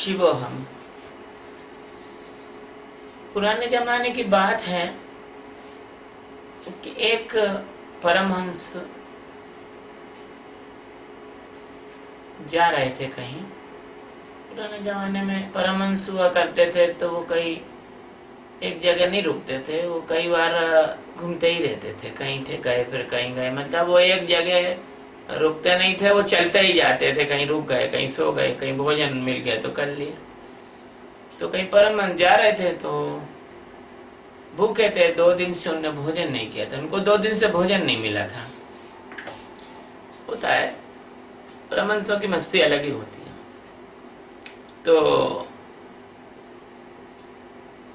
शिवोहम। पुराने जमाने की बात है कि एक परमहंस जा रहे थे कहीं। पुराने जमाने में परमहंस हुआ करते थे तो वो कहीं एक जगह नहीं रुकते थे, वो कई बार घूमते ही रहते थे, कहीं थे गए फिर कहीं गए, मतलब वो एक जगह रुकते नहीं थे, वो चलते ही जाते थे, कहीं रुक गए, कहीं सो गए, कहीं भोजन मिल गया तो कर लिया। तो कहीं परमहंस जा रहे थे तो भूखे थे, 2 दिन से उन्होंने भोजन नहीं किया था, उनको 2 दिन से भोजन नहीं मिला था। होता है, परमहंसों की मस्ती अलग ही होती है। तो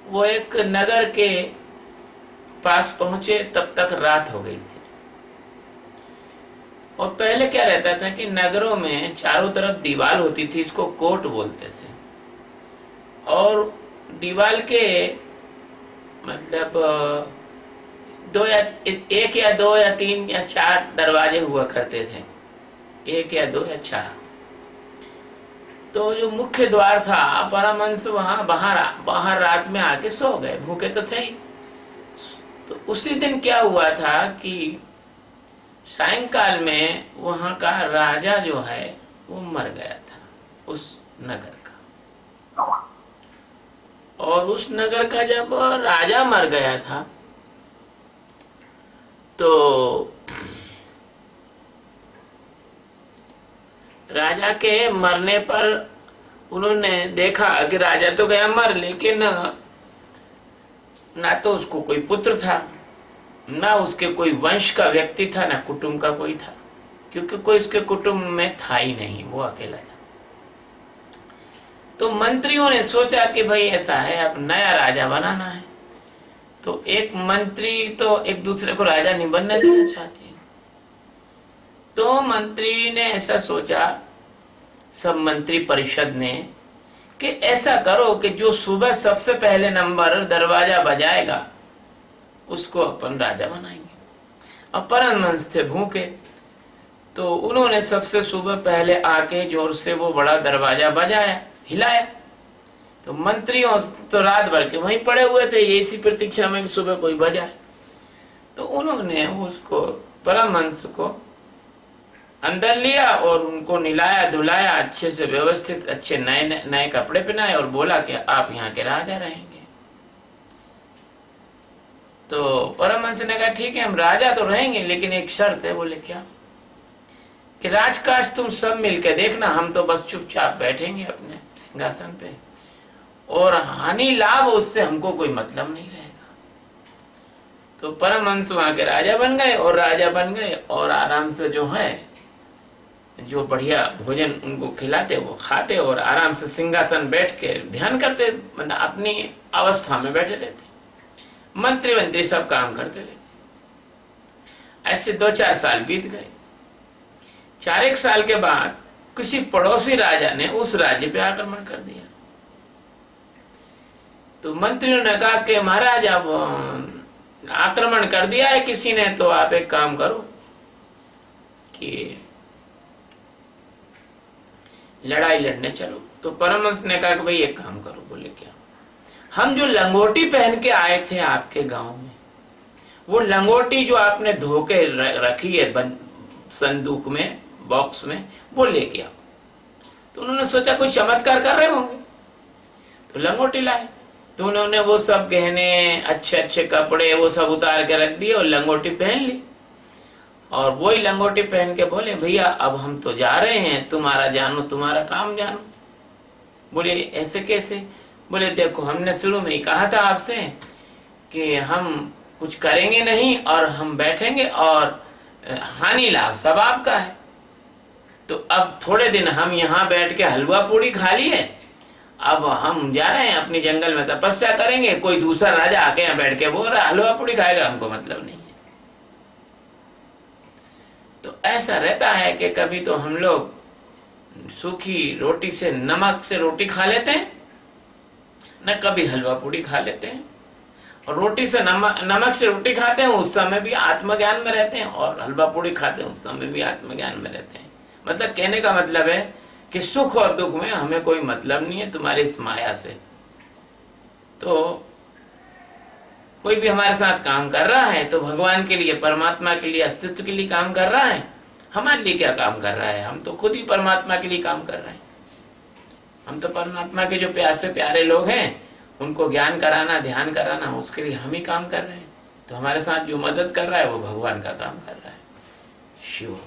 वो एक नगर के पास पहुंचे, तब तक रात हो गई थी। और पहले क्या रहता था कि नगरों में चारों तरफ दीवार होती थी, इसको कोर्ट बोलते थे, और दीवार के मतलब 2 या 1 या 2 या 3 या 4 दरवाजे हुआ करते थे, 1 या 2 या 4। तो जो मुख्य द्वार था, परमहंस वहां बाहर रात में आके सो गए, भूखे तो थे ही। तो उसी दिन क्या हुआ था कि सायंकाल में वहां का राजा जो है वो मर गया था, उस नगर का। और उस नगर का जब राजा मर गया था तो राजा के मरने पर उन्होंने देखा कि राजा तो गया मर, लेकिन ना तो उसको कोई पुत्र था, ना उसके कोई वंश का व्यक्ति था, ना कुटुंब का कोई था, क्योंकि कोई उसके कुटुंब में था ही नहीं, वो अकेला था। तो मंत्रियों ने सोचा कि भाई ऐसा है, अब नया राजा बनाना है। तो एक मंत्री तो एक दूसरे को राजा नहीं बनने देना चाहते, तो मंत्री ने ऐसा सोचा, सब मंत्री परिषद ने, कि ऐसा करो कि जो सुबह सबसे पहले नंबर दरवाजा बजाएगा उसको अपन राजा बनाएंगे। अब परमहंस थे भूखे, तो उन्होंने सबसे सुबह पहले आके जोर से वो बड़ा दरवाजा बजाया, हिलाया। तो मंत्रियों तो रात भर के वहीं पड़े हुए थे, इसी प्रतीक्षा में कि सुबह कोई बजाए। तो उन्होंने उसको, परमहंस को अंदर लिया और उनको निलाया धुलाया, अच्छे से व्यवस्थित, अच्छे नए नए कपड़े पहनाए और बोला कि आप यहाँ के राजा रहेंगे। तो परमहंस ने कहा ठीक है, हम राजा तो रहेंगे, लेकिन एक शर्त है। बोले क्या? कि राजकाज तुम सब मिलके देखना, हम तो बस चुपचाप बैठेंगे अपने सिंहासन पे, और हानि लाभ उससे हमको कोई मतलब नहीं रहेगा। तो परमहंस वहां के राजा बन गए, और राजा बन गए और आराम से जो है, जो बढ़िया भोजन उनको खिलाते वो खाते, और आराम से सिंहासन बैठ के ध्यान करते, मतलब अपनी अवस्था में बैठे रहते। मंत्री सब काम करते रहते। ऐसे 2-4 साल बीत गए। 4 साल के बाद किसी पड़ोसी राजा ने उस राज्य पे आक्रमण कर दिया। तो मंत्रियों ने कहा कि महाराज, अब आक्रमण कर दिया है किसी ने, तो आप एक काम करो कि लड़ाई लड़ने चलो। तो परमहंस ने कहा कि भाई एक काम करो। बोले क्या? हम जो लंगोटी पहन के आए थे आपके गांव में, वो लंगोटी जो आपने धो के रखी है संदूक में, बॉक्स में, वो लेके आओ। तो उन्होंने सोचा कोई चमत्कार कर रहे होंगे, तो लंगोटी लाए। तो उन्होंने वो सब गहने, अच्छे अच्छे कपड़े, वो सब उतार के रख दिए और लंगोटी पहन ली। और वही लंगोटी पहन के बोले भैया अब हम तो जा रहे हैं, तुम्हारा जानो, तुम्हारा काम जानो। बोले ऐसे कैसे? बोले देखो, हमने शुरू में ही कहा था आपसे कि हम कुछ करेंगे नहीं और हम बैठेंगे, और हानि लाभ सब आपका है। तो अब थोड़े दिन हम यहाँ बैठ के हलवा पूड़ी खा लिए, अब हम जा रहे हैं अपनी जंगल में तपस्या करेंगे, कोई दूसरा राजा आके यहाँ बैठ के बोल रहा हलवा पूड़ी खाएगा, हमको मतलब नहीं है। तो ऐसा रहता है कि कभी तो हम लोग सूखी रोटी से, नमक से रोटी खा लेते हैं, न कभी हलवा पूड़ी खा लेते हैं। और रोटी से नमक से रोटी खाते हैं, उस समय भी आत्मज्ञान में रहते हैं, और हलवा पूड़ी खाते हैं, उस समय भी आत्मज्ञान में रहते हैं। मतलब कहने का मतलब है कि सुख और दुख में हमें कोई मतलब नहीं है तुम्हारी इस माया से। तो कोई भी हमारे साथ काम कर रहा है तो भगवान के लिए, परमात्मा के लिए, अस्तित्व के लिए काम कर रहा है। हमारे लिए क्या काम कर रहा है? हम तो खुद ही परमात्मा के लिए काम कर रहे हैं। हम तो परमात्मा के जो प्यासे प्यारे लोग हैं उनको ज्ञान कराना, ध्यान कराना, उसके लिए हम ही काम कर रहे हैं। तो हमारे साथ जो मदद कर रहा है वो भगवान का काम कर रहा है। शिव।